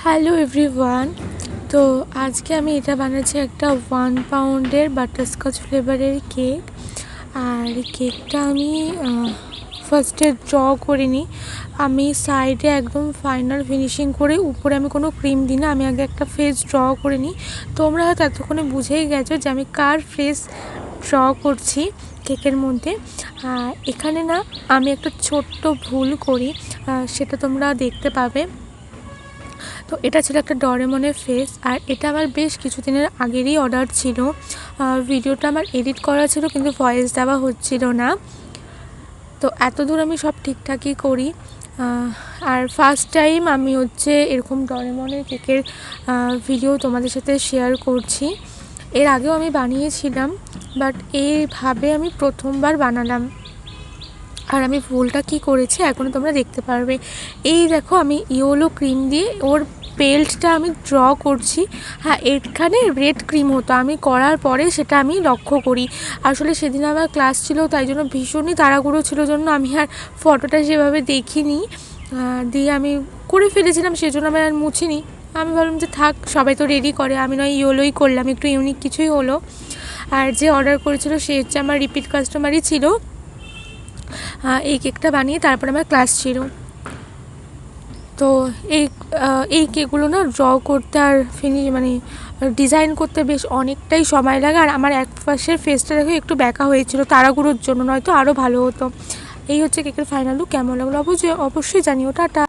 Hello everyone. তো আজকে আমি এটা বানাচ্ছি একটা 1 পাউন্ডের বাটারস্কচ ফ্লেভারের কেক। আর কেকটা আমি ফার্স্টে ড্র করিনি, আমি সাইডে একদম ফাইনাল ফিনিশিং করে উপরে আমি কোনো ক্রিম দিই না, আমি আগে একটা ফেস ড্র করে নিই। তোমরা হয়তো এতক্ষণে বুঝেই গেছো যে আমি কার ফেস ড্র করছি কেকের মধ্যে। এখানে না আমি একটা ছোট্ট ভুল করি, সেটা তোমরা দেখতে পাবে। তো এটা ছিল একটা ডোরেমনের ফেস, আর এটা আমার বেশ কিছুদিনের আগেরই অর্ডার ছিল। ভিডিওটা আমার এডিট করা ছিল কিন্তু ভয়েস দেওয়া হচ্ছিল না। তো এত দূর আমি সব ঠিকঠাকই করি। আর ফার্স্ট টাইম আমি এরকম ডোরেমনের কেকের ভিডিও তোমাদের সাথে শেয়ার করছি। এর আগেও আমি বানিয়েছিলাম, বাট এইভাবে আমি প্রথমবার বানালাম। আর আমি ফুলটা কি করেছি এখনও তোমরা দেখতে পারবে। এই দেখো, আমি ইয়েলো ক্রিম দিয়ে ওর পেল্টটা আমি ড্র করছি। হ্যাঁ, এখানে রেড ক্রিম হতো, আমি করার পরে সেটা আমি লক্ষ্য করি। আসলে সেদিন আমার ক্লাস ছিল, তাই জন্য ভীষণই তাড়াহুড়ো ছিল জন্য আমি আর ফটোটা সেভাবে দেখিনি। দিয়ে আমি করে ফেলেছিলাম, সেজন্য আমি আর মুছিনি। আমি ভাবলাম যে থাক, সবাই তো রেডি করে, আমি নয় ইয়েলোই করলাম, একটু ইউনিক কিছুই হলো। আর যে অর্ডার করেছিল সে আমার রিপিট কাস্টমারই ছিল। এই কেকটা বানিয়ে তারপর আমার ক্লাস ছিল। তো এই কেকগুলো না ড্র করতে আর ডিজাইন করতে বেশ অনেকটাই সময় লাগে। আর আমার এক পাশের ফেসটা দেখে একটু ব্যাকা হয়েছিল তাড়াহুড়োর জন্য, নয়তো আরও ভালো হতো। এই হচ্ছে কেকের ফাইনাল লুক। কেমন লাগলো অবশ্যই জানিও। টাটা।